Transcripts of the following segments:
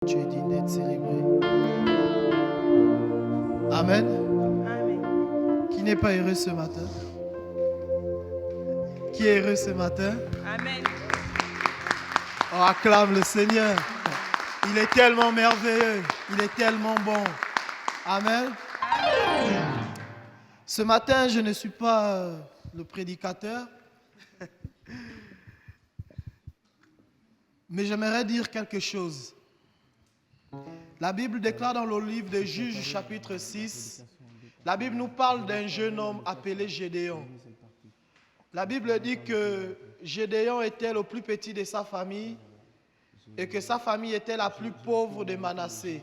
Tu es digne d'être célébré. Amen. Amen. Qui n'est pas heureux ce matin? Qui est heureux ce matin? Amen. On acclame le Seigneur. Il est tellement merveilleux. Il est tellement bon. Amen. Ce matin, je ne suis pas le prédicateur, mais j'aimerais dire quelque chose. La Bible déclare dans le livre de Juges, chapitre 6, la Bible nous parle d'un jeune homme appelé Gédéon. La Bible dit que Gédéon était le plus petit de sa famille et que sa famille était la plus pauvre de Manassé,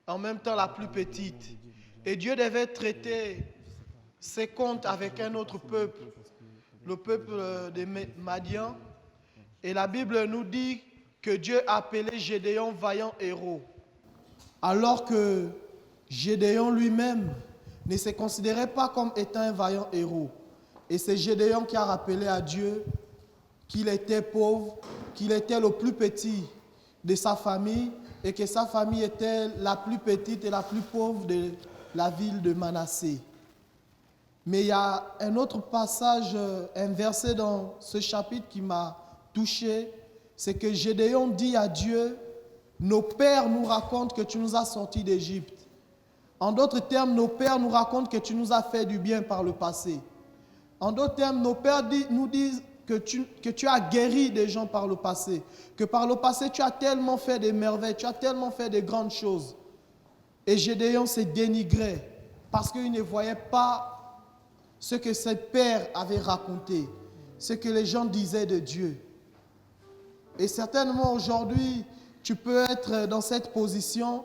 en même temps la plus petite. Et Dieu devait traiter ses comptes avec un autre peuple, le peuple de Madian. Et la Bible nous dit que Dieu a appelé Gédéon vaillant héros. Alors que Gédéon lui-même ne se considérait pas comme étant un vaillant héros. Et c'est Gédéon qui a rappelé à Dieu qu'il était pauvre, qu'il était le plus petit de sa famille et que sa famille était la plus petite et la plus pauvre de la ville de Manassé. Mais il y a un autre passage, un verset dans ce chapitre qui m'a touché, c'est que Gédéon dit à Dieu: nos pères nous racontent que tu nous as sortis d'Égypte. En d'autres termes, nos pères nous racontent que tu nous as fait du bien par le passé. En d'autres termes, nos pères nous disent que tu as guéri des gens par le passé, que par le passé tu as tellement fait des merveilles, tu as tellement fait de grandes choses. Et Gédéon s'est dénigré parce qu'il ne voyait pas ce que ses pères avaient raconté, ce que les gens disaient de Dieu. Et certainement aujourd'hui, tu peux être dans cette position,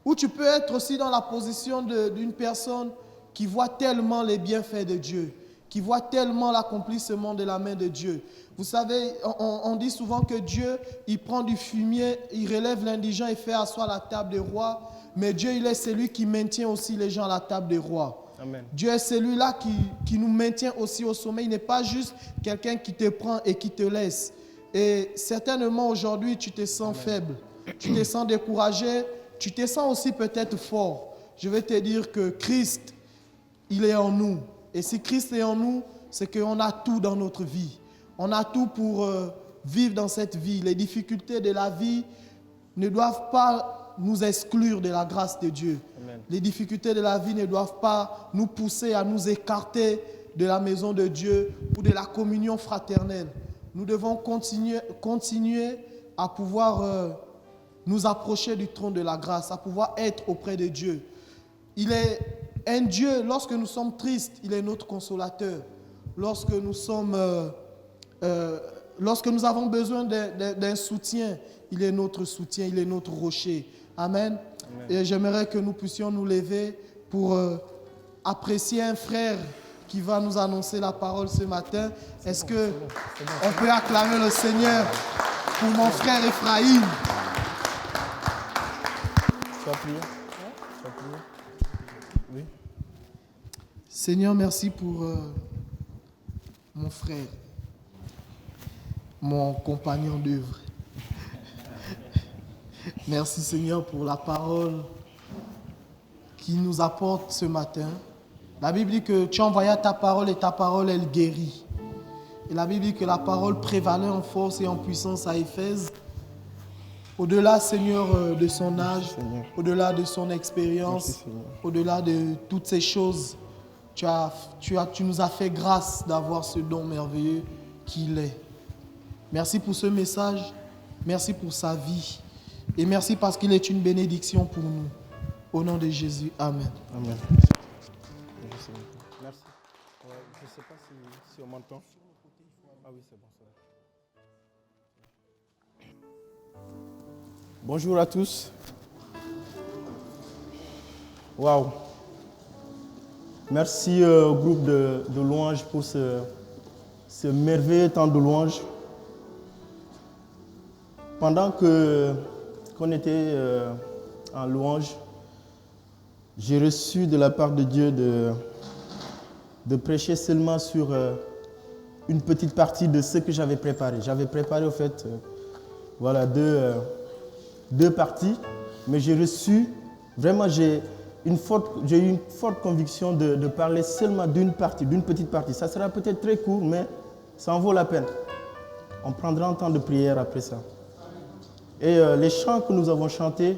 ou tu peux être aussi dans la position d'une personne qui voit tellement les bienfaits de Dieu, qui voit tellement l'accomplissement de la main de Dieu. Vous savez, on dit souvent que Dieu, il prend du fumier, il relève l'indigent et fait asseoir la table des rois, mais Dieu, il est celui qui maintient aussi les gens à la table des rois. Amen. Dieu est celui-là qui nous maintient aussi au sommet. Il n'est pas juste quelqu'un qui te prend et qui te laisse. Et certainement aujourd'hui, tu te sens faible, tu te sens découragé, tu te sens aussi peut-être fort. Je vais te dire que Christ, il est en nous. Et si Christ est en nous, c'est qu'on a tout dans notre vie. On a tout pour vivre dans cette vie. Les difficultés de la vie ne doivent pas nous exclure de la grâce de Dieu. Amen. Les difficultés de la vie ne doivent pas nous pousser à nous écarter de la maison de Dieu ou de la communion fraternelle. Nous devons continuer à pouvoir nous approcher du trône de la grâce, à pouvoir être auprès de Dieu. Il est un Dieu, lorsque nous sommes tristes, il est notre consolateur. Lorsque nous avons besoin d'un soutien, il est notre soutien, il est notre rocher. Amen. Amen. Et j'aimerais que nous puissions nous lever pour apprécier un frère qui va nous annoncer la parole ce matin. Est-ce qu'on peut acclamer le Seigneur pour mon frère Ephraïm? Tu as prié? Oui. Seigneur, merci pour mon frère, mon compagnon d'œuvre. Merci Seigneur pour la parole qui nous apporte ce matin. La Bible dit que tu envoyas ta parole et ta parole, elle guérit. Et la Bible dit que la parole prévalait en force et en puissance à Éphèse. Au-delà, Seigneur, de son âge, au-delà de son expérience, au-delà de toutes ces choses, tu nous as fait grâce d'avoir ce don merveilleux qu'il est. Merci pour ce message, merci pour sa vie et merci parce qu'il est une bénédiction pour nous. Au nom de Jésus, Amen. Amen. Merci. Ouais, je ne sais pas si on m'entend. Ah oui, c'est bon. Bonjour à tous. Waouh. Merci au groupe de louanges pour ce merveilleux temps de louanges. Pendant qu'on était en louange, j'ai reçu de la part de Dieu de prêcher seulement sur une petite partie de ce que j'avais préparé. J'avais préparé au fait voilà, deux parties. mais j'ai reçu, vraiment j'ai eu une forte conviction de parler seulement d'une petite partie. Ça sera peut-être très court, mais ça en vaut la peine. On prendra un temps de prière après ça. Et les chants que nous avons chantés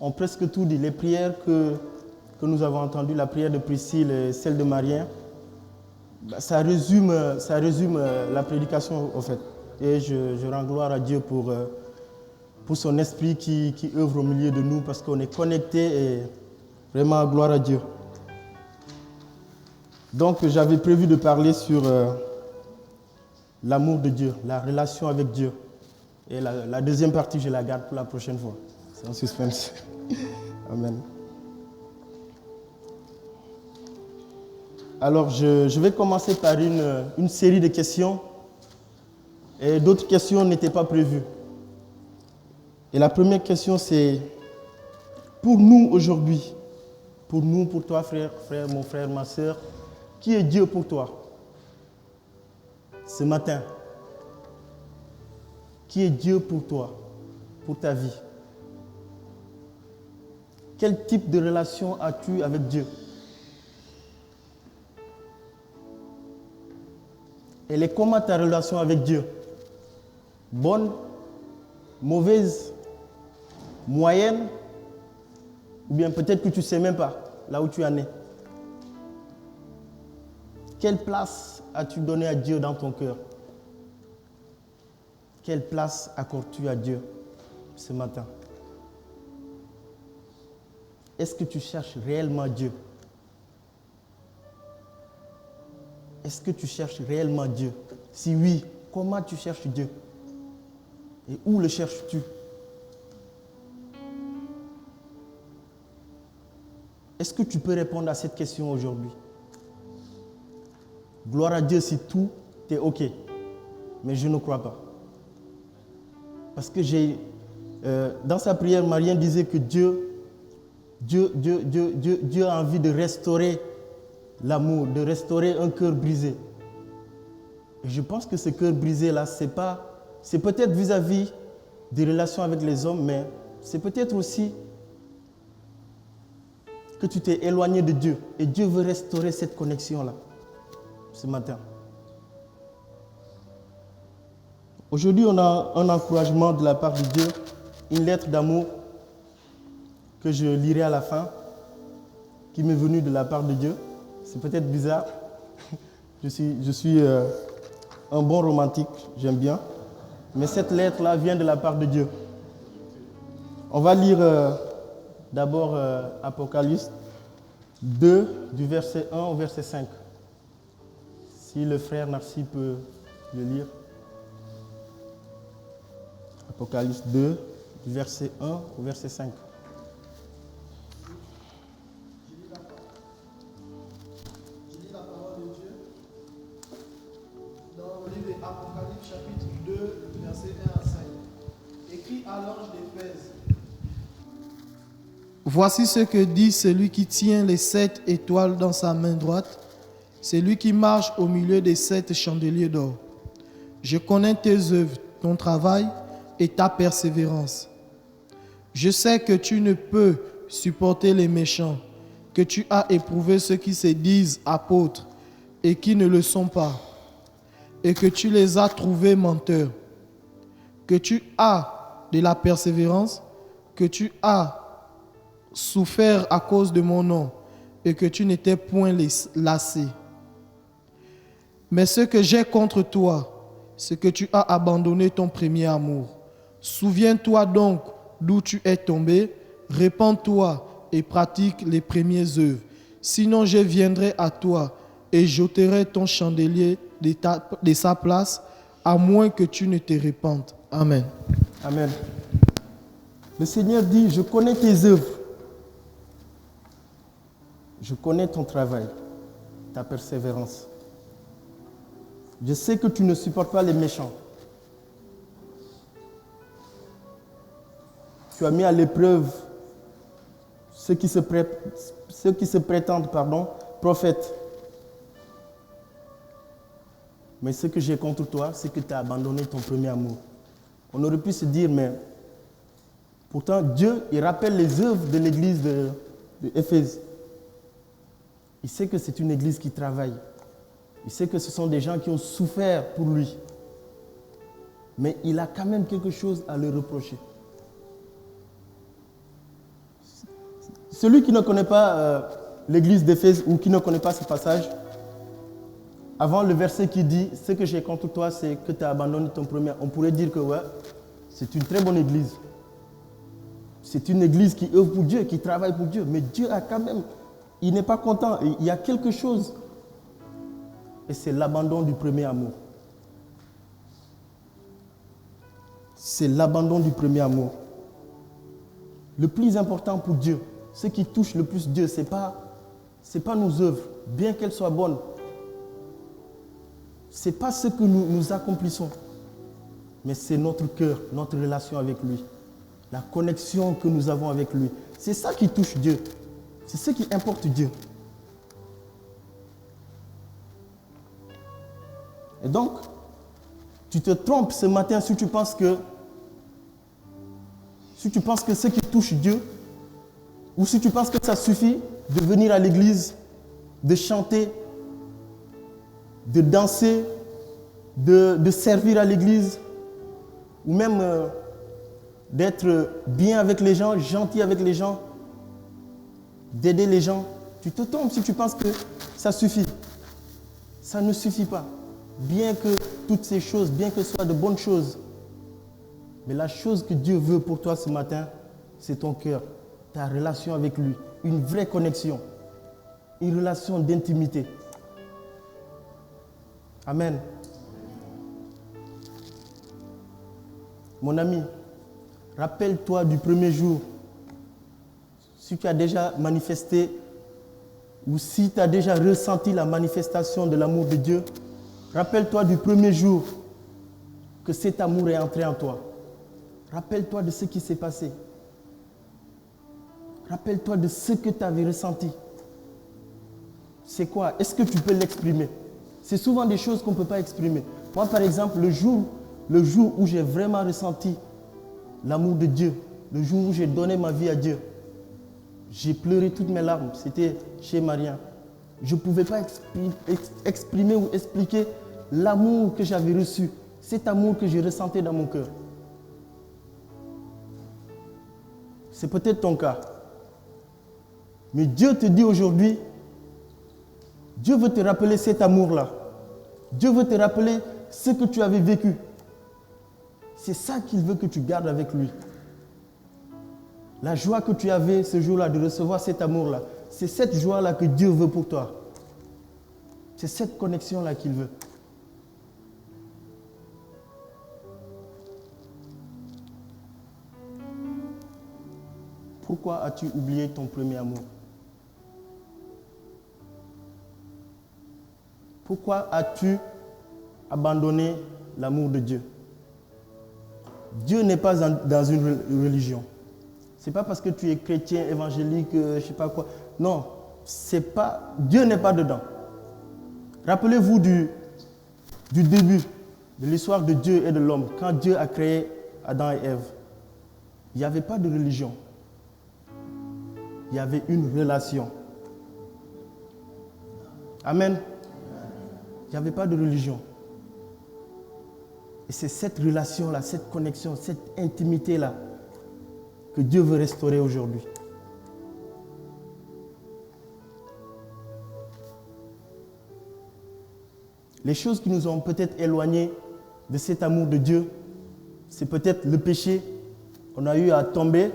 ont presque tout dit. Les prières que nous avons entendues, la prière de Priscille et celle de Marien, ça résume la prédication au fait. Et je rends gloire à Dieu pour son esprit qui œuvre au milieu de nous parce qu'on est connectés et vraiment gloire à Dieu. Donc j'avais prévu de parler sur l'amour de Dieu, la relation avec Dieu. Et la deuxième partie, je la garde pour la prochaine fois. C'est un suspense. Amen. Alors, je vais commencer par une série de questions. Et d'autres questions n'étaient pas prévues. Et la première question, c'est pour nous aujourd'hui, pour toi, mon frère, ma soeur, qui est Dieu pour toi ce matin? Qui est Dieu pour toi, pour ta vie? Quel type de relation as-tu avec Dieu? Elle est comment ta relation avec Dieu? Bonne, mauvaise, moyenne? Ou bien peut-être que tu ne sais même pas là où tu en es. Quelle place as-tu donné à Dieu dans ton cœur? Quelle place accordes-tu à Dieu ce matin? Est-ce que tu cherches réellement Dieu? Est-ce que tu cherches réellement Dieu? Si oui, comment tu cherches Dieu? Et où le cherches-tu? Est-ce que tu peux répondre à cette question aujourd'hui? Gloire à Dieu si tout est OK. Mais je ne crois pas. Parce que dans sa prière, Marien disait que Dieu a envie de restaurer l'amour, de restaurer un cœur brisé. Et je pense que ce cœur brisé-là, c'est peut-être vis-à-vis des relations avec les hommes, mais c'est peut-être aussi que tu t'es éloigné de Dieu. Et Dieu veut restaurer cette connexion-là, ce matin. Aujourd'hui, on a un encouragement de la part de Dieu, une lettre d'amour que je lirai à la fin, qui m'est venue de la part de Dieu. C'est peut-être bizarre. Je suis un bon romantique, j'aime bien. Mais cette lettre-là vient de la part de Dieu. On va lire d'abord Apocalypse 2, du verset 1 au verset 5. Si le frère Narcy peut le lire. Apocalypse 2, du verset 1 au verset 5. Je lis la parole de Dieu dans le livre d'Apocalypse chapitre 2, verset 1 à 5. Écrit à l'ange d'Éphèse. Voici ce que dit celui qui tient les 7 étoiles dans sa main droite, celui qui marche au milieu des 7 chandeliers d'or. Je connais tes œuvres, ton travail et ta persévérance. Je sais que tu ne peux supporter les méchants, que tu as éprouvé ceux qui se disent apôtres et qui ne le sont pas, et que tu les as trouvés menteurs, que tu as de la persévérance, que tu as souffert à cause de mon nom, et que tu n'étais point lassé. Mais ce que j'ai contre toi, c'est que tu as abandonné ton premier amour. Souviens-toi donc d'où tu es tombé, répands-toi et pratique les premières œuvres. Sinon je viendrai à toi et j'ôterai ton chandelier de sa place, à moins que tu ne te répandes. Amen. Amen. Le Seigneur dit, je connais tes œuvres. Je connais ton travail, ta persévérance. Je sais que tu ne supportes pas les méchants. Tu as mis à l'épreuve ceux qui se prétendent prophètes. Mais ce que j'ai contre toi, c'est que tu as abandonné ton premier amour. On aurait pu se dire, mais Pourtant, Dieu, il rappelle les œuvres de l'église d'Éphèse. Il sait que c'est une église qui travaille. Il sait que ce sont des gens qui ont souffert pour lui. Mais il a quand même quelque chose à leur reprocher. Celui qui ne connaît pas l'église d'Éphèse ou qui ne connaît pas ce passage, avant le verset qui dit « Ce que j'ai contre toi, c'est que tu as abandonné ton premier », on pourrait dire que ouais, c'est une très bonne église. C'est une église qui œuvre pour Dieu, qui travaille pour Dieu. Mais Dieu a quand même, il n'est pas content. Il y a quelque chose. Et c'est l'abandon du premier amour. C'est l'abandon du premier amour. Le plus important pour Dieu, ce qui touche le plus Dieu, ce n'est pas nos œuvres, bien qu'elles soient bonnes. Ce n'est pas ce que nous accomplissons, mais c'est notre cœur, notre relation avec lui, la connexion que nous avons avec lui. C'est ça qui touche Dieu. C'est ce qui importe Dieu. Et donc, tu te trompes ce matin si tu penses que ce qui touche Dieu, ou si tu penses que ça suffit de venir à l'église, de chanter, de danser, de servir à l'église, ou même d'être bien avec les gens, gentil avec les gens, d'aider les gens. Tu te trompes si tu penses que ça suffit. Ça ne suffit pas. Bien que toutes ces choses, bien que ce soit de bonnes choses, mais la chose que Dieu veut pour toi ce matin, c'est ton cœur, ta relation avec lui, une vraie connexion, une relation d'intimité. Amen. Mon ami, rappelle-toi du premier jour, si tu as déjà manifesté ou si tu as déjà ressenti la manifestation de l'amour de Dieu, rappelle-toi du premier jour que cet amour est entré en toi. Rappelle-toi de ce qui s'est passé. Rappelle-toi de ce que tu avais ressenti. C'est quoi? Est-ce que tu peux l'exprimer? C'est souvent des choses qu'on ne peut pas exprimer. Moi, par exemple, le jour où j'ai vraiment ressenti l'amour de Dieu, le jour où j'ai donné ma vie à Dieu, j'ai pleuré toutes mes larmes. C'était chez Maria. Je ne pouvais pas exprimer ou expliquer l'amour que j'avais reçu, cet amour que j'ai ressenti dans mon cœur. C'est peut-être ton cas. Mais Dieu te dit aujourd'hui, Dieu veut te rappeler cet amour-là. Dieu veut te rappeler ce que tu avais vécu. C'est ça qu'il veut que tu gardes avec lui. La joie que tu avais ce jour-là de recevoir cet amour-là, c'est cette joie-là que Dieu veut pour toi. C'est cette connexion-là qu'il veut. Pourquoi as-tu oublié ton premier amour? Pourquoi as-tu abandonné l'amour de Dieu? Dieu n'est pas dans une religion. Ce n'est pas parce que tu es chrétien, évangélique, je ne sais pas quoi. Non, Dieu n'est pas dedans. Rappelez-vous du début de l'histoire de Dieu et de l'homme. Quand Dieu a créé Adam et Ève, il n'y avait pas de religion. Il y avait une relation. Amen. Il n'y avait pas de religion. Et c'est cette relation-là, cette connexion, cette intimité-là que Dieu veut restaurer aujourd'hui. Les choses qui nous ont peut-être éloignés de cet amour de Dieu, c'est peut-être le péché. On a eu à tomber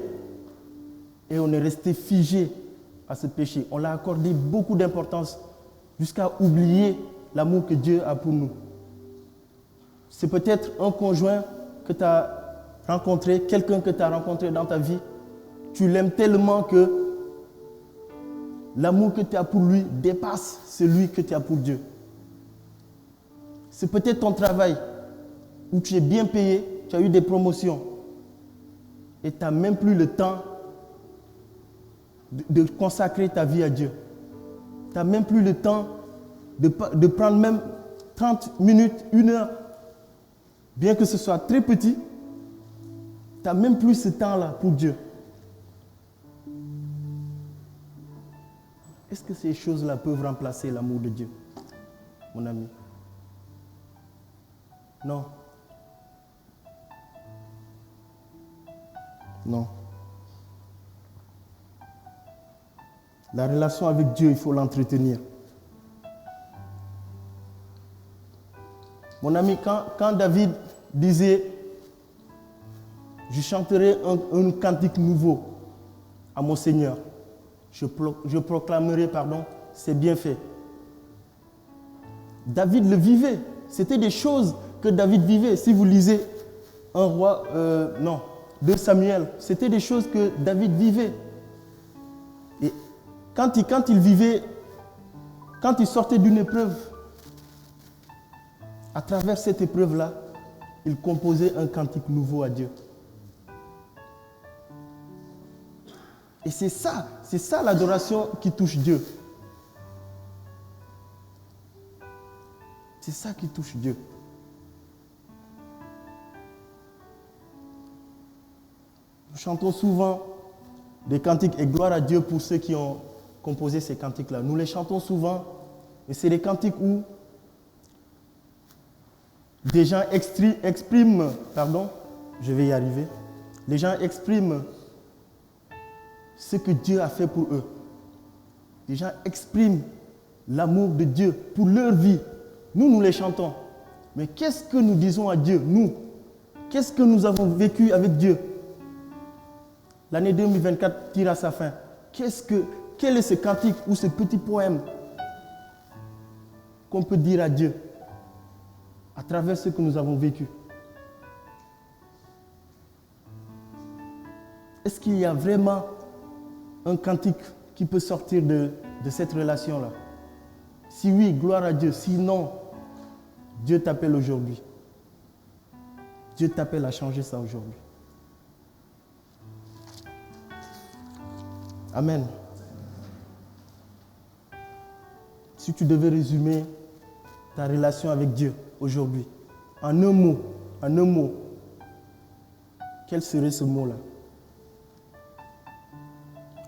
et on est resté figé à ce péché. On l'a accordé beaucoup d'importance jusqu'à oublier l'amour que Dieu a pour nous. C'est peut-être un conjoint que tu as rencontré, quelqu'un que tu as rencontré dans ta vie. Tu l'aimes tellement que l'amour que tu as pour lui dépasse celui que tu as pour Dieu. C'est peut-être ton travail où tu es bien payé, tu as eu des promotions et tu n'as même plus le temps de consacrer ta vie à Dieu. Tu n'as même plus le temps de prendre même 30 minutes, 1 heure, bien que ce soit très petit, tu n'as même plus ce temps-là pour Dieu. Est-ce que ces choses-là peuvent remplacer l'amour de Dieu, mon ami? Non. Non. La relation avec Dieu, il faut l'entretenir. Mon ami, quand David disait « Je chanterai un cantique nouveau à mon Seigneur, je proclamerai, ses bienfaits ». David le vivait. C'était des choses que David vivait. Si vous lisez 2 Samuel, c'était des choses que David vivait. Et quand il vivait, quand il sortait d'une épreuve, à travers cette épreuve-là, il composait un cantique nouveau à Dieu. Et c'est ça l'adoration qui touche Dieu. C'est ça qui touche Dieu. Nous chantons souvent des cantiques et gloire à Dieu pour ceux qui ont composé ces cantiques-là. Nous les chantons souvent, et c'est des cantiques où des gens expriment, les gens expriment ce que Dieu a fait pour eux. Les gens expriment l'amour de Dieu pour leur vie. Nous les chantons. Mais qu'est-ce que nous disons à Dieu, nous? Qu'est-ce que nous avons vécu avec Dieu? L'année 2024 tire à sa fin. Quel est ce cantique ou ce petit poème qu'on peut dire à Dieu à travers ce que nous avons vécu? Est-ce qu'il y a vraiment un cantique qui peut sortir de cette relation-là? Si oui, gloire à Dieu. Sinon, Dieu t'appelle aujourd'hui. Dieu t'appelle à changer ça aujourd'hui. Amen. Si tu devais résumer ta relation avec Dieu aujourd'hui, en un mot, quel serait ce mot-là?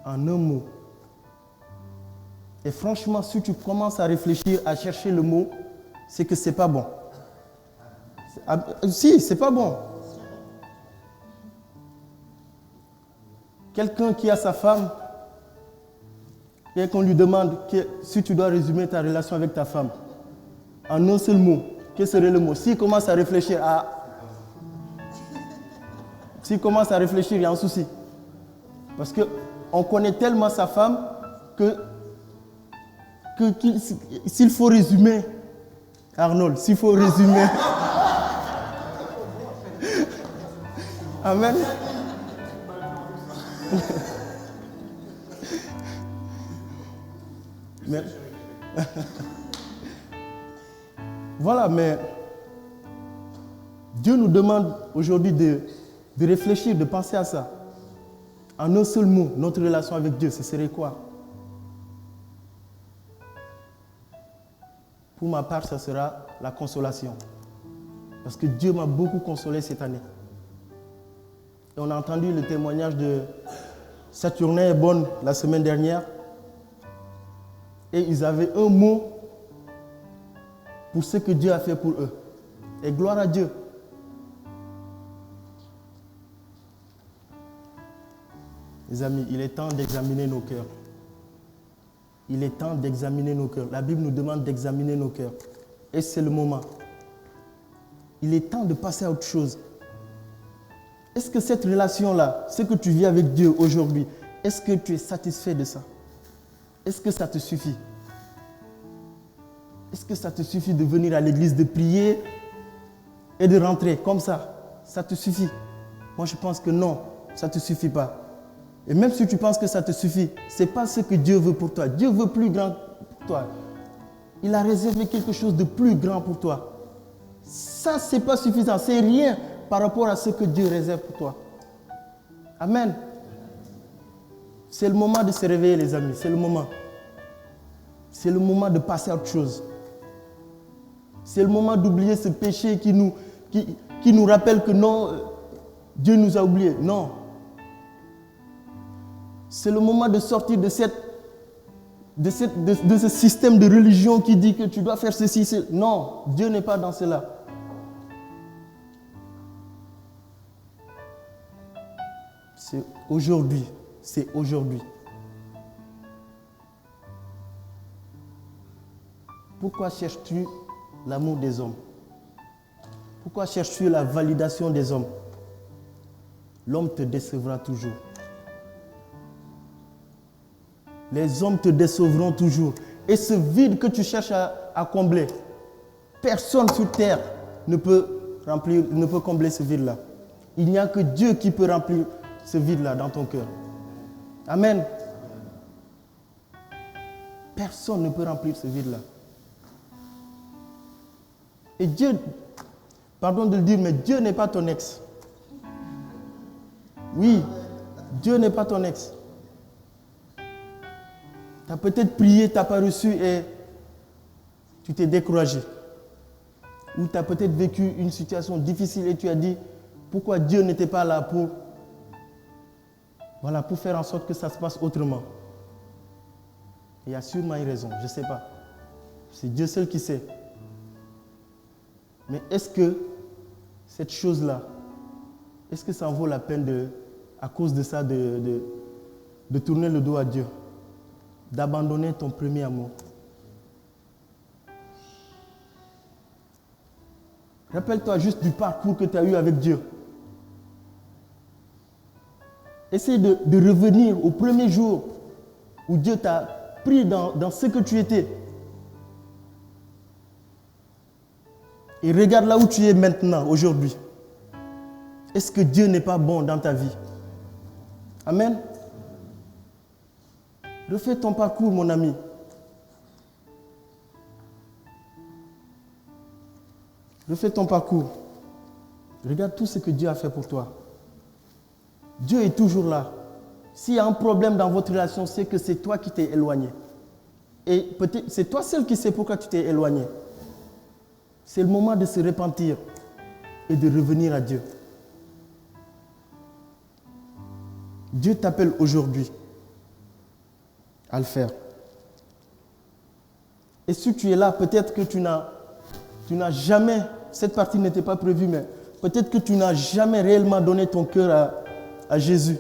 En un mot. Et franchement, si tu commences à réfléchir, à chercher le mot, c'est que c'est pas bon. Si, c'est pas bon. Quelqu'un qui a sa femme, et qu'on lui demande si tu dois résumer ta relation avec ta femme, en un seul mot, quel serait le mot? S'il commence à réfléchir, il y a un souci. Parce qu'on connaît tellement sa femme que s'il faut résumer, Arnold, s'il faut résumer. Amen. Mais, voilà, mais Dieu nous demande aujourd'hui de réfléchir, de penser à ça. En un seul mot, notre relation avec Dieu, ce serait quoi? Pour ma part, ça sera la consolation. Parce que Dieu m'a beaucoup consolé cette année. Et on a entendu le témoignage de Saturnin et Bonne la semaine dernière. Et ils avaient un mot pour ce que Dieu a fait pour eux. Et gloire à Dieu. Les amis, il est temps d'examiner nos cœurs. Il est temps d'examiner nos cœurs. La Bible nous demande d'examiner nos cœurs. Et c'est le moment. Il est temps de passer à autre chose. Est-ce que cette relation-là, ce que tu vis avec Dieu aujourd'hui, est-ce que tu es satisfait de ça? Est-ce que ça te suffit? Est-ce que ça te suffit de venir à l'église, de prier et de rentrer comme ça? Ça te suffit? Moi, je pense que non, ça ne te suffit pas. Et même si tu penses que ça te suffit, ce n'est pas ce que Dieu veut pour toi. Dieu veut plus grand pour toi. Il a réservé quelque chose de plus grand pour toi. Ça, ce n'est pas suffisant. C'est rien par rapport à ce que Dieu réserve pour toi. Amen. C'est le moment de se réveiller, les amis. C'est le moment. C'est le moment de passer à autre chose. C'est le moment d'oublier ce péché qui nous rappelle que non, Dieu nous a oubliés. Non. C'est le moment de sortir de ce système de religion qui dit que tu dois faire ceci. Non, Dieu n'est pas dans cela. C'est aujourd'hui. C'est aujourd'hui. Pourquoi cherches-tu l'amour des hommes? Pourquoi cherches-tu la validation des hommes? L'homme te décevra toujours. Les hommes te décevront toujours. Et ce vide que tu cherches à combler, personne sur terre ne peut combler ce vide-là. Il n'y a que Dieu qui peut remplir ce vide-là dans ton cœur. Amen. Personne ne peut remplir ce vide-là. Et Dieu, pardon de le dire, mais Dieu n'est pas ton ex. Oui, Dieu n'est pas ton ex. Tu as peut-être prié, tu n'as pas reçu et tu t'es découragé. Ou tu as peut-être vécu une situation difficile et tu as dit pourquoi Dieu n'était pas là pour faire en sorte que ça se passe autrement. Il y a sûrement une raison, je ne sais pas. C'est Dieu seul qui sait. Mais est-ce que cette chose-là, est-ce que ça en vaut la peine à cause de ça, de tourner le dos à Dieu, d'abandonner ton premier amour? Rappelle-toi juste du parcours que tu as eu avec Dieu. Essaye de revenir au premier jour où Dieu t'a pris dans ce que tu étais. Et regarde là où tu es maintenant, aujourd'hui. Est-ce que Dieu n'est pas bon dans ta vie? Amen. Refais ton parcours, mon ami. Refais ton parcours. Regarde tout ce que Dieu a fait pour toi. Dieu est toujours là. S'il y a un problème dans votre relation, c'est que c'est toi qui t'es éloigné. Et peut-être c'est toi seul qui sais pourquoi tu t'es éloigné. C'est le moment de se repentir et de revenir à Dieu. Dieu t'appelle aujourd'hui à le faire. Et si tu es là, peut-être que tu n'as jamais, cette partie n'était pas prévue, mais peut-être que tu n'as jamais réellement donné ton cœur à Jésus.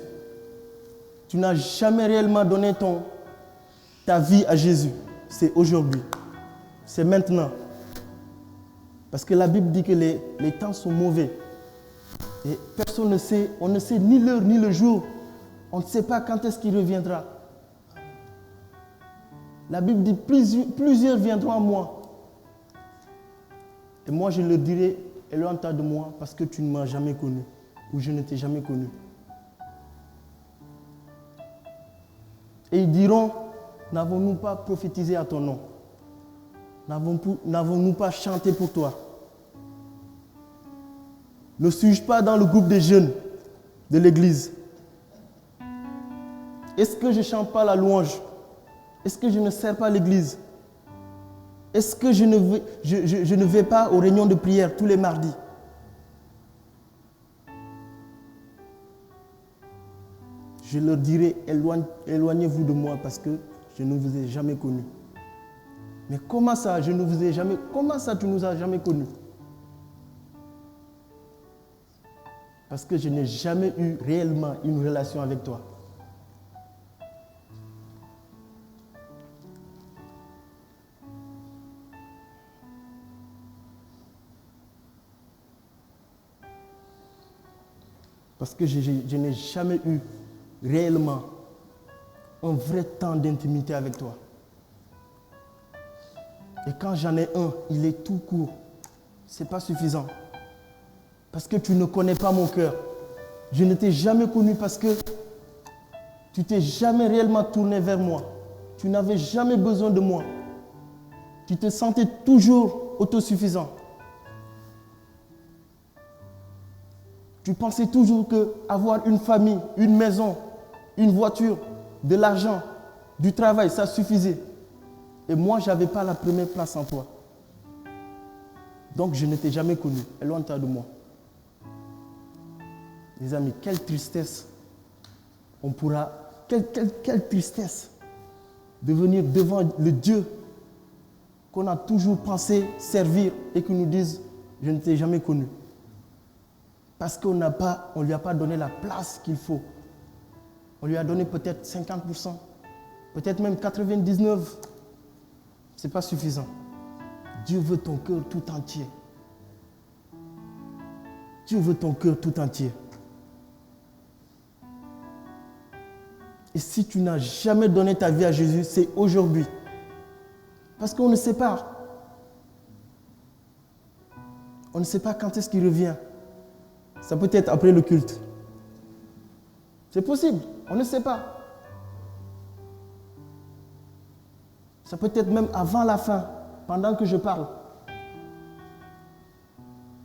Tu n'as jamais réellement donné ta vie à Jésus. C'est aujourd'hui. C'est maintenant. Parce que la Bible dit que les temps sont mauvais. Et personne ne sait, on ne sait ni l'heure ni le jour. On ne sait pas quand est-ce qu'il reviendra. La Bible dit plusieurs viendront à moi. Et moi je leur dirai, éloigne-toi de moi parce que tu ne m'as jamais connu. Ou je ne t'ai jamais connu. Et ils diront, n'avons-nous pas prophétisé à ton nom? N'avons-nous pas chanté pour toi? Ne suis-je pas dans le groupe des jeunes de l'église? Est-ce que je ne chante pas la louange? Est-ce que je ne sers pas l'église? Est-ce que je ne vais pas aux réunions de prière tous les mardis? Je leur dirai, éloignez-vous de moi parce que je ne vous ai jamais connu. Mais comment ça, tu nous as jamais connus? Parce que je n'ai jamais eu réellement une relation avec toi. Parce que je n'ai jamais eu réellement un vrai temps d'intimité avec toi. Et quand j'en ai un, il est tout court. Ce n'est pas suffisant. Parce que tu ne connais pas mon cœur. Je ne t'ai jamais connu parce que tu t'es jamais réellement tourné vers moi. Tu n'avais jamais besoin de moi. Tu te sentais toujours autosuffisant. Tu pensais toujours qu'avoir une famille, une maison, une voiture, de l'argent, du travail, ça suffisait. Et moi, je n'avais pas la première place en toi. Donc, je ne t'ai jamais connu. Éloigne-toi de moi. Les amis, quelle tristesse on pourra, quelle tristesse de venir devant le Dieu qu'on a toujours pensé servir et qu'il nous dise « Je ne t'ai jamais connu ». Parce qu'on ne lui a pas donné la place qu'il faut. On lui a donné peut-être 50%, peut-être même 99%. Ce n'est pas suffisant. Dieu veut ton cœur tout entier. Dieu veut ton cœur tout entier. Et si tu n'as jamais donné ta vie à Jésus, c'est aujourd'hui. Parce qu'on ne sait pas. On ne sait pas quand est-ce qu'il revient. Ça peut être après le culte. C'est possible, on ne sait pas. Ça peut être même avant la fin, pendant que je parle.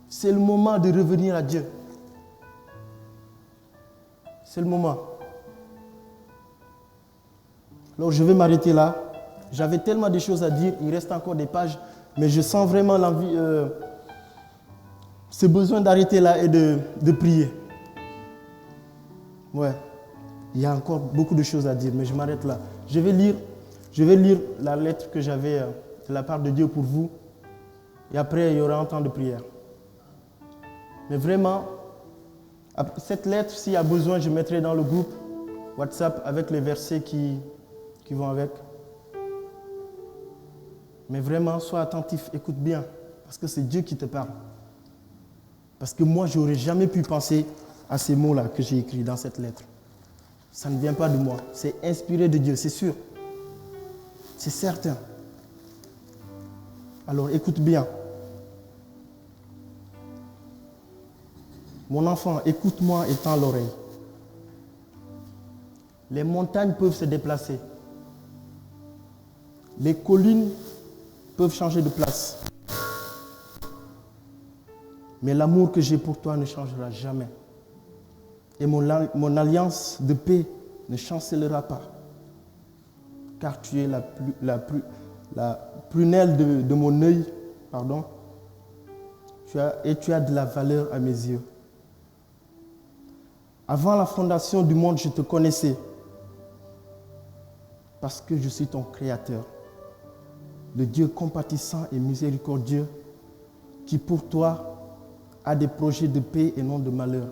C'est le moment de revenir à Dieu. C'est le moment. Alors je vais m'arrêter là. J'avais tellement de choses à dire, il reste encore des pages, mais je sens vraiment l'envie, ce besoin d'arrêter là et de prier. Ouais, il y a encore beaucoup de choses à dire, mais je m'arrête là. Je vais lire la lettre que j'avais de la part de Dieu pour vous, et après il y aura un temps de prière. Mais vraiment, cette lettre, s'il y a besoin, je mettrai dans le groupe WhatsApp avec les versets qui vont avec. Mais vraiment, sois attentif, écoute bien, parce que c'est Dieu qui te parle. Parce que moi, je n'aurais jamais pu penser à ces mots-là que j'ai écrits dans cette lettre. Ça ne vient pas de moi, c'est inspiré de Dieu, c'est sûr. C'est certain. Alors écoute bien. Mon enfant, écoute-moi et tends l'oreille. Les montagnes peuvent se déplacer. Les collines peuvent changer de place. Mais l'amour que j'ai pour toi ne changera jamais. Et mon alliance de paix ne chancellera pas. Car tu es la prunelle de mon œil, pardon. Tu as de la valeur à mes yeux. Avant la fondation du monde, je te connaissais. Parce que je suis ton créateur. Le Dieu compatissant et miséricordieux qui pour toi a des projets de paix et non de malheur,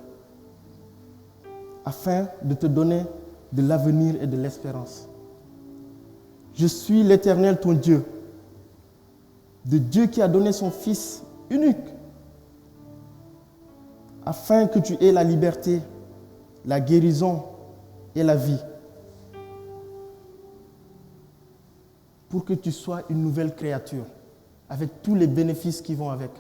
afin de te donner de l'avenir et de l'espérance. Je suis l'Éternel, ton Dieu, de Dieu qui a donné son Fils unique, afin que tu aies la liberté, la guérison et la vie, pour que tu sois une nouvelle créature, avec tous les bénéfices qui vont avec.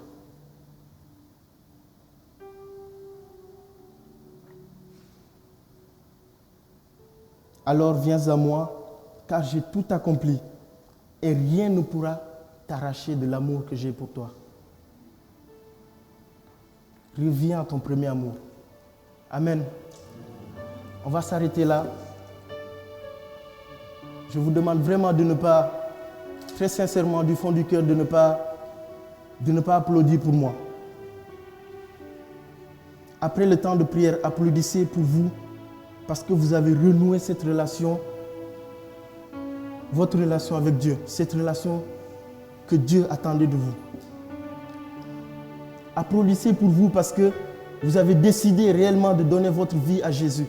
Alors viens à moi, car j'ai tout accompli, et rien ne pourra t'arracher de l'amour que j'ai pour toi. Reviens à ton premier amour. Amen. On va s'arrêter là. Je vous demande vraiment de ne pas, très sincèrement, du fond du cœur, de ne pas applaudir pour moi. Après le temps de prière, applaudissez pour vous, parce que vous avez renoué cette relation, votre relation avec Dieu, cette relation que Dieu attendait de vous. Applaudissez pour vous parce que vous avez décidé réellement de donner votre vie à Jésus.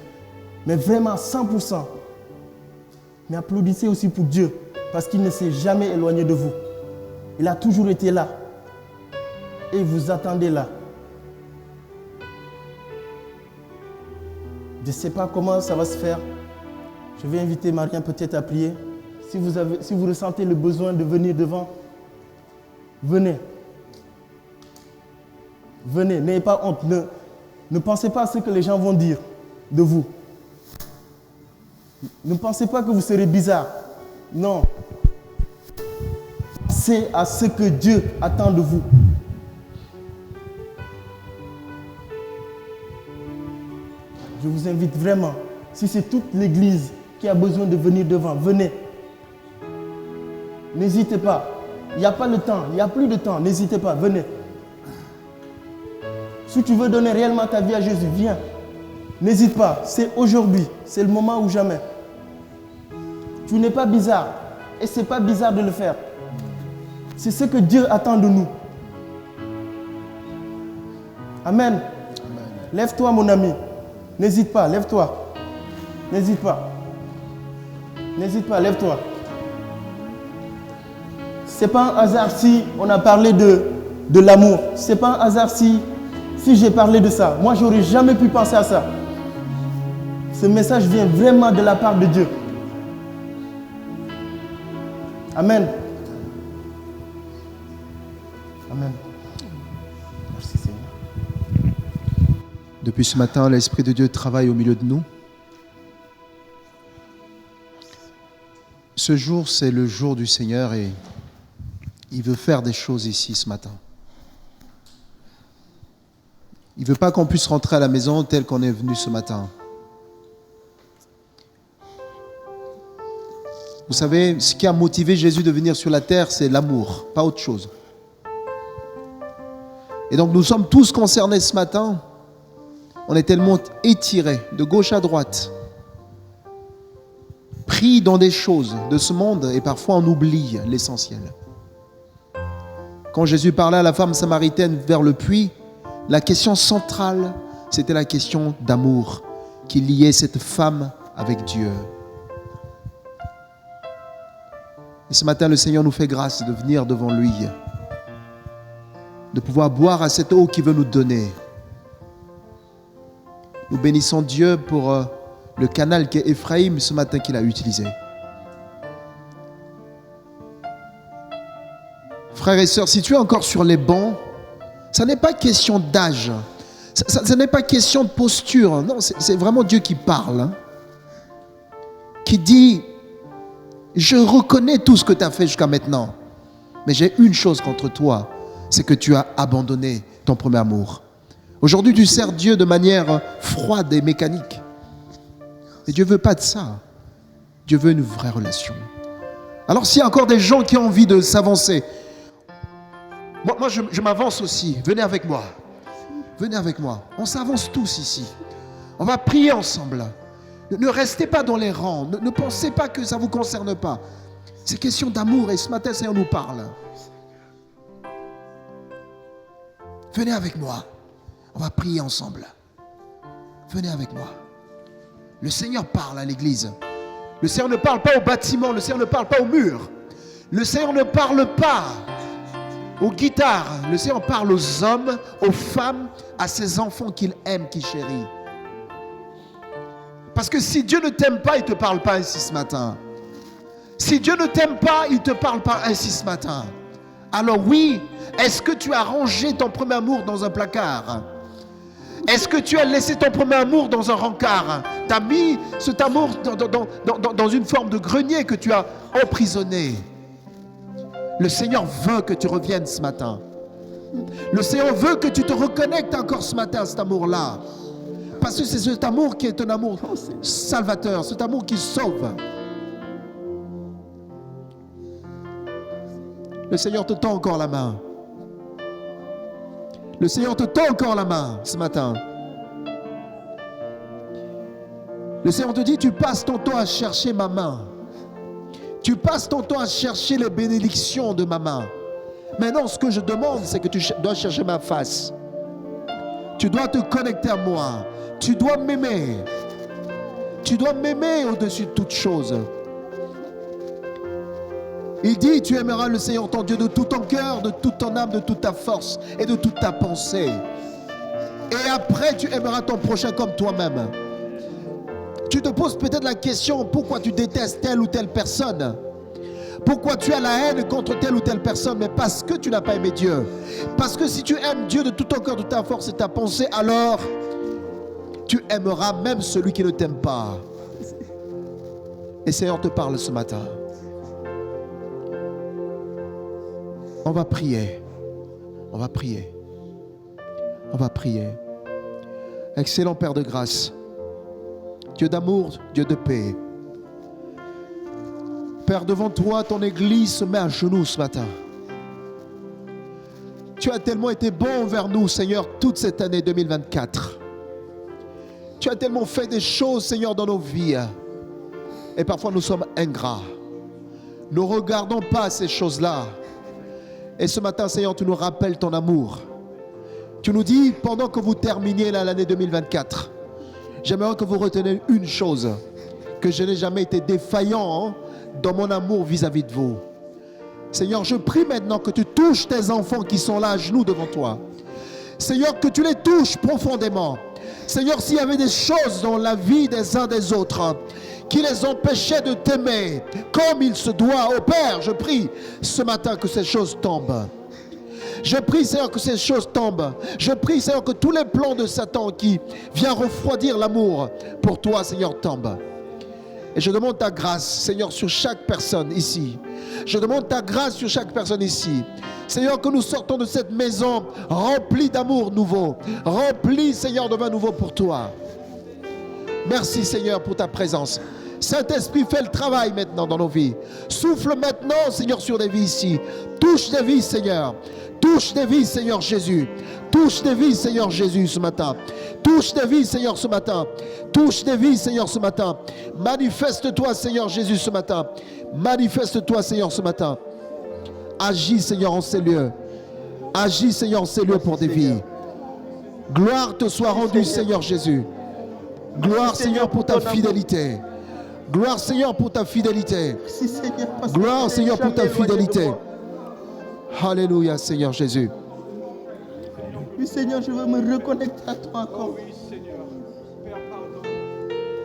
Mais vraiment 100%. Mais applaudissez aussi pour Dieu parce qu'il ne s'est jamais éloigné de vous. Il a toujours été là. Et vous attendez là. Je ne sais pas comment ça va se faire. Je vais inviter Marien peut-être à prier. Si vous ressentez le besoin de venir devant, venez. Venez, n'ayez pas honte. Ne pensez pas à ce que les gens vont dire de vous. Ne pensez pas que vous serez bizarre. Non. C'est à ce que Dieu attend de vous. Je vous invite vraiment, si c'est toute l'église qui a besoin de venir devant, venez. N'hésitez pas. Il n'y a pas le temps, il n'y a plus de temps. N'hésitez pas, venez. Si tu veux donner réellement ta vie à Jésus, viens. N'hésite pas, c'est aujourd'hui, c'est le moment ou jamais. Tu n'es pas bizarre et ce n'est pas bizarre de le faire. C'est ce que Dieu attend de nous. Amen. Lève-toi mon ami. N'hésite pas, lève-toi. N'hésite pas. N'hésite pas, lève-toi. Ce n'est pas un hasard si on a parlé de l'amour. Ce n'est pas un hasard si j'ai parlé de ça. Moi, je n'aurais jamais pu penser à ça. Ce message vient vraiment de la part de Dieu. Amen. Amen. Merci Seigneur. Depuis ce matin, l'Esprit de Dieu travaille au milieu de nous. Ce jour, c'est le jour du Seigneur et il veut faire des choses ici ce matin. Il ne veut pas qu'on puisse rentrer à la maison tel qu'on est venu ce matin. Vous savez, ce qui a motivé Jésus de venir sur la terre, c'est l'amour, pas autre chose. Et donc nous sommes tous concernés ce matin. On est tellement étirés de gauche à droite, pris dans des choses de ce monde et parfois on oublie l'essentiel. Quand Jésus parlait à la femme samaritaine vers le puits, la question centrale, c'était la question d'amour qui liait cette femme avec Dieu. Et ce matin, le Seigneur nous fait grâce de venir devant lui, de pouvoir boire à cette eau qu'il veut nous donner. Nous bénissons Dieu pour le canal qu'est Ephraim ce matin qu'il a utilisé. Frères et sœurs, si tu es encore sur les bancs, ça n'est pas question d'âge, ça n'est pas question de posture, non, c'est vraiment Dieu qui parle, hein, qui dit: je reconnais tout ce que tu as fait jusqu'à maintenant, mais j'ai une chose contre toi, c'est que tu as abandonné ton premier amour. Aujourd'hui, tu sers Dieu de manière froide et mécanique. Mais Dieu ne veut pas de ça. Dieu veut une vraie relation. Alors s'il y a encore des gens qui ont envie de s'avancer, moi je m'avance aussi. Venez avec moi. Venez avec moi. On s'avance tous ici. On va prier ensemble. Ne restez pas dans les rangs. Ne pensez pas que ça ne vous concerne pas. C'est question d'amour et ce matin, le Seigneur nous parle. Venez avec moi. On va prier ensemble. Venez avec moi. Le Seigneur parle à l'église. Le Seigneur ne parle pas au bâtiment. Le Seigneur ne parle pas au mur. Le Seigneur ne parle pas aux guitares. Le Seigneur parle aux hommes, aux femmes, à ses enfants qu'il aime, qu'il chérit. Parce que si Dieu ne t'aime pas, il ne te parle pas ainsi ce matin. Si Dieu ne t'aime pas, il ne te parle pas ainsi ce matin. Alors oui, est-ce que tu as rangé ton premier amour dans un placard? Est-ce que tu as laissé ton premier amour dans un rencard? Tu as mis cet amour dans une forme de grenier que tu as emprisonné. Le Seigneur veut que tu reviennes ce matin. Le Seigneur veut que tu te reconnectes encore ce matin à cet amour-là. Parce que c'est cet amour qui est un amour salvateur, cet amour qui sauve. Le Seigneur te tend encore la main. Le Seigneur te tend encore la main ce matin. Le Seigneur te dit, tu passes ton temps à chercher ma main. Tu passes ton temps à chercher les bénédictions de ma main. Maintenant, ce que je demande, c'est que tu dois chercher ma face. Tu dois te connecter à moi. Tu dois m'aimer. Tu dois m'aimer au-dessus de toute chose. Il dit, tu aimeras le Seigneur ton Dieu de tout ton cœur, de toute ton âme, de toute ta force et de toute ta pensée. Et après, tu aimeras ton prochain comme toi-même. Tu te poses peut-être la question, pourquoi tu détestes telle ou telle personne? Pourquoi tu as la haine contre telle ou telle personne? Mais parce que tu n'as pas aimé Dieu. Parce que si tu aimes Dieu de tout ton cœur, de ta force et ta pensée, alors tu aimeras même celui qui ne t'aime pas. Et le Seigneur te parle ce matin. On va prier. On va prier. On va prier. Excellent Père de grâce, Dieu d'amour, Dieu de paix. Père, devant toi, ton Église se met à genoux ce matin. Tu as tellement été bon envers nous, Seigneur, toute cette année 2024. Tu as tellement fait des choses, Seigneur, dans nos vies. Et parfois, nous sommes ingrats. Nous ne regardons pas ces choses-là. Et ce matin, Seigneur, tu nous rappelles ton amour. Tu nous dis, pendant que vous terminiez l'année 2024, j'aimerais que vous reteniez une chose, que je n'ai jamais été défaillant dans mon amour vis-à-vis de vous. Seigneur, je prie maintenant que tu touches tes enfants qui sont là à genoux devant toi. Seigneur, que tu les touches profondément. Seigneur, s'il y avait des choses dans la vie des uns des autres qui les empêchaient de t'aimer comme il se doit, au Père, je prie ce matin que ces choses tombent. Je prie, Seigneur, que ces choses tombent. Je prie, Seigneur, que tous les plans de Satan qui viennent refroidir l'amour pour toi, Seigneur, tombent. Et je demande ta grâce, Seigneur, sur chaque personne ici. Je demande ta grâce sur chaque personne ici. Seigneur, que nous sortons de cette maison remplie d'amour nouveau. Remplie, Seigneur, de vin nouveau pour toi. Merci, Seigneur, pour ta présence. Saint-Esprit, fais le travail maintenant dans nos vies. Souffle maintenant, Seigneur, sur des vies ici. Touche des vies, Seigneur. Touche des vies, Seigneur Jésus. Touche des vies, Seigneur Jésus, ce matin. Touche des vies, Seigneur, ce matin. Touche des vies, Seigneur, ce matin. Manifeste-toi, Seigneur Jésus, ce matin. Manifeste-toi, Seigneur, ce matin. Agis, Seigneur, en ces lieux. Agis, Seigneur, en ces lieux pour des vies. Gloire te soit rendue, Seigneur Jésus. Gloire, Seigneur, pour ta fidélité. Gloire, Seigneur, pour ta fidélité. Gloire, Seigneur, pour ta fidélité. Alléluia, Seigneur Jésus. Oui, Seigneur, je veux me reconnecter à toi encore. Oui, Seigneur. Père, pardon.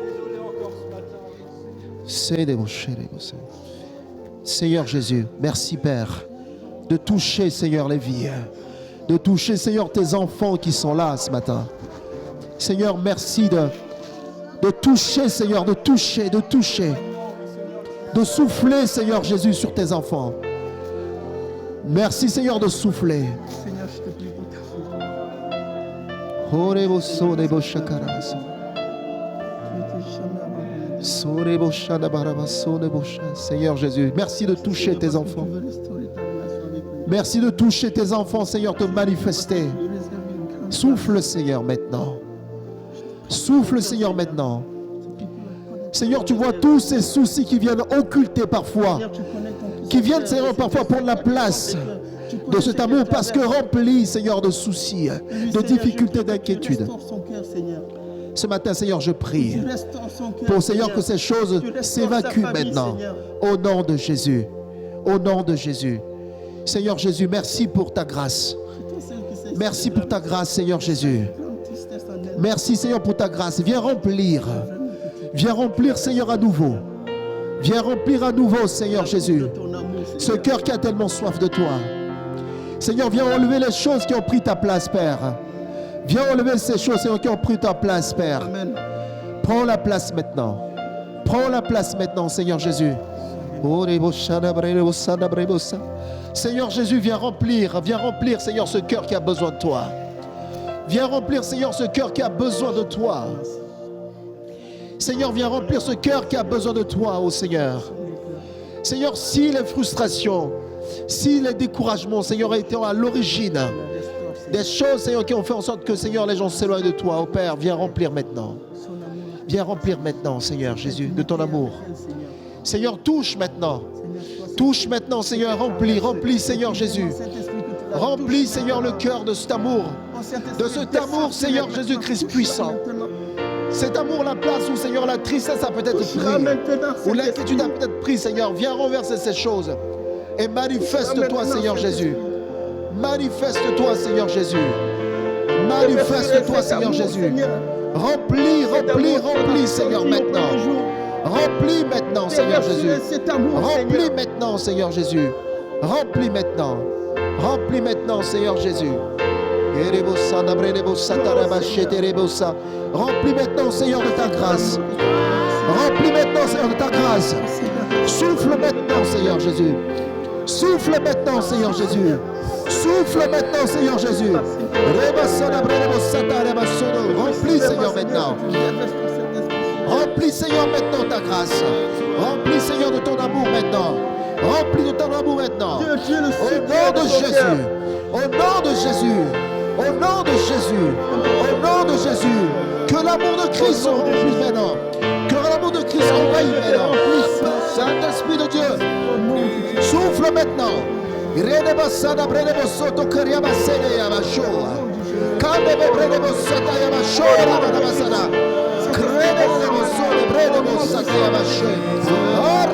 Désolé encore ce matin. Seigneur Jésus, merci Père de toucher, Seigneur, les vies. De toucher, Seigneur, tes enfants qui sont là ce matin. Seigneur, merci de toucher, Seigneur, de toucher. De souffler, Seigneur Jésus, sur tes enfants. Merci, Seigneur, de souffler. Seigneur, je te prie pour ta Seigneur Jésus, merci de toucher tes enfants. Merci de toucher tes enfants, Seigneur, te manifester. Souffle, Seigneur, maintenant. Souffle, Seigneur, maintenant. Seigneur, tu vois tous ces soucis qui viennent occulter parfois, qui viennent, Seigneur, parfois prendre la place de cet amour parce que rempli, Seigneur, de soucis, de difficultés, d'inquiétudes. Ce matin, Seigneur, je prie pour, Seigneur, que ces choses s'évacuent maintenant. Au nom de Jésus. Au nom de Jésus. Seigneur Jésus, merci pour ta grâce. Merci pour ta grâce, Seigneur Jésus. Merci, Seigneur, pour ta grâce. Viens remplir. Viens remplir, Seigneur, à nouveau. Viens remplir à nouveau, Seigneur Jésus, ce cœur qui a tellement soif de toi. Seigneur, viens enlever les choses qui ont pris ta place, Père. Viens enlever ces choses, Seigneur, qui ont pris ta place, Père. Prends la place maintenant. Prends la place maintenant, Seigneur Jésus. Seigneur Jésus, viens remplir, Seigneur, ce cœur qui a besoin de toi. Viens remplir, Seigneur, ce cœur qui a besoin de toi. Seigneur, viens remplir ce cœur qui a besoin de toi, ô Seigneur. Seigneur, si les frustrations, si les découragements, Seigneur, étaient à l'origine des choses, Seigneur, qui ont fait en sorte que, Seigneur, les gens s'éloignent de toi, ô Père, viens remplir maintenant. Viens remplir maintenant, Seigneur Jésus, de ton amour. Seigneur, touche maintenant. Touche maintenant, Seigneur, remplis, Seigneur Jésus. Remplis, Seigneur, le cœur de cet amour. De cet amour, Seigneur Jésus-Christ puissant. Cet amour, la place où, Seigneur, la tristesse a peut-être pris, où l'inquiétude a peut-être pris, Seigneur, viens renverser ces choses. Et manifeste-toi, Seigneur Jésus. Manifeste-toi, Seigneur Jésus. Manifeste-toi, Seigneur Jésus. Remplis, Seigneur, maintenant. Remplis maintenant, Seigneur Jésus. Remplis maintenant, Seigneur Jésus. Remplis maintenant. Remplis maintenant, Seigneur Jésus. Remplis maintenant, Seigneur, de ta grâce. Remplis maintenant, Seigneur, de ta grâce. Souffle maintenant, Seigneur Jésus. Souffle maintenant, Seigneur Jésus. Souffle maintenant, Seigneur Jésus. Remplis, Seigneur, maintenant. Remplis, Seigneur, maintenant ta grâce. Remplis, Seigneur, de ton amour maintenant. Remplis de ton amour maintenant. Au nom de Jésus. Au nom de Jésus. Au nom de Jésus. Au nom de Jésus. Que Que l'amour de Christ se remplisse maintenant. Que l'amour de Christ envahisse maintenant. Saint-Esprit de Dieu, souffle maintenant. Redebasada bredebosoto kariabasene yabashoa. Kandebe bredebosata yabashoa rabadabasada. Kredebosole bredebosata yabashe.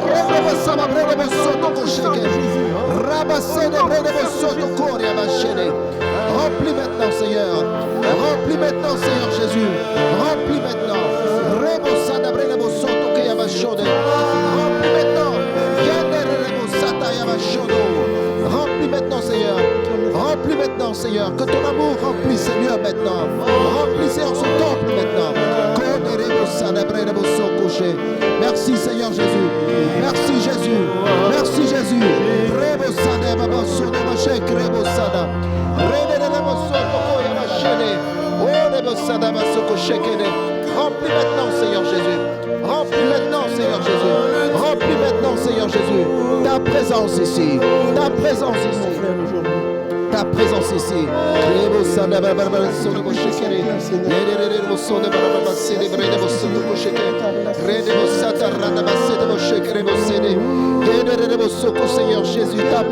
Redebasaba bredebosoto kosheke. Rabasene bredebosoto koriabashene. Remplis maintenant, Seigneur. Remplis maintenant, Seigneur Jésus. Remplis maintenant. Rebosada bredebosoto kayabashone. Remplis maintenant. Yanderebosata yabashono. Remplis maintenant, Seigneur. Remplis maintenant, Seigneur. Que ton amour remplisse, Seigneur, maintenant. Remplis, Seigneur, ce temple maintenant. Merci, Seigneur Jésus. Merci, Jésus. Merci, Jésus. Remplis maintenant, Seigneur Jésus. Remplis maintenant, Seigneur Jésus. Remplis maintenant, Seigneur Jésus. Ta présence ici. Ta présence ici. Ta présence ici. Seigneur Jésus, ta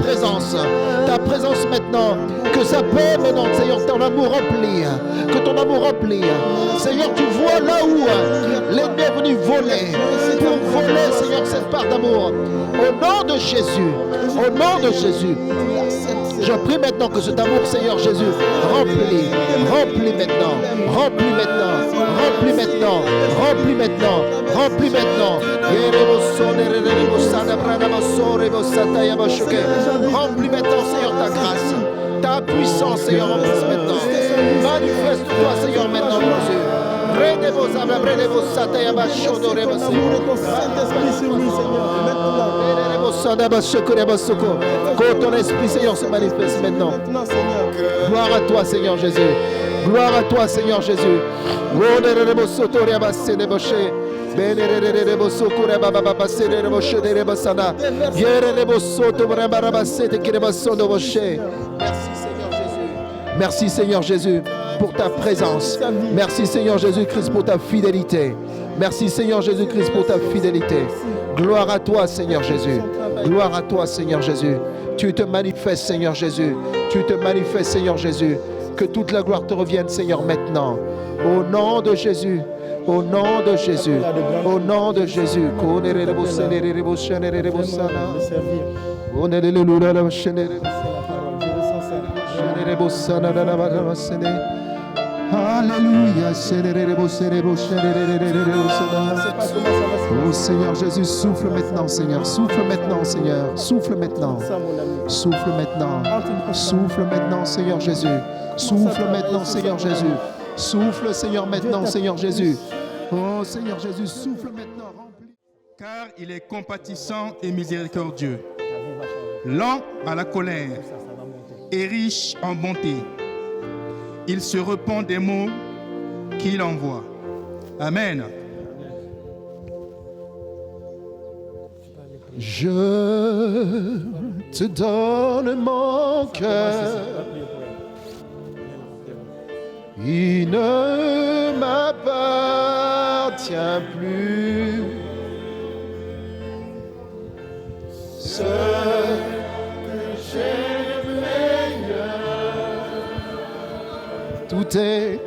présence maintenant, que ça peut maintenant, Seigneur, ton amour remplir, que ton amour remplir. Seigneur, tu vois là où l'ennemi est venu voler, pour voler, Seigneur, cette part d'amour. Au nom de Jésus, au nom de Jésus, je prie maintenant que cet amour, Seigneur Jésus, remplis maintenant, remplis maintenant, remplis maintenant, remplis maintenant, remplis maintenant. Remplis maintenant, Seigneur, ta grâce, ta puissance, Seigneur, remplis maintenant. Manifeste-toi, Seigneur, maintenant, Jésus. Que ton esprit, Seigneur, se manifeste maintenant. Gloire à toi, Seigneur Jésus. Gloire à toi, Seigneur Jésus. Merci, Seigneur Jésus, pour ta présence. Merci, Seigneur Jésus-Christ, pour ta fidélité. Merci, Seigneur Jésus-Christ, pour ta fidélité. Gloire à toi, Seigneur Jésus. Gloire à toi, Seigneur Jésus. Tu te manifestes, Seigneur Jésus. Tu te manifestes, Seigneur Jésus. Que toute la gloire te revienne, Seigneur, maintenant. Au nom de Jésus. Au nom de Jésus. Au nom de Jésus. Alléluia. Oh Seigneur Jésus, souffle maintenant, Seigneur. Souffle maintenant, Seigneur. Souffle maintenant. Souffle maintenant. Souffle maintenant, Seigneur Jésus. Souffle maintenant, Seigneur Jésus. Souffle, Seigneur, maintenant, Seigneur Jésus. Oh Seigneur Jésus, souffle maintenant. Remplis. Car il est compatissant et miséricordieux, lent à la colère et riche en bonté. Il se repent des mots qu'il envoie. Amen. Je te donne mon cœur. Il ne m'appartient plus. Ce que j'aime meilleur. Tout est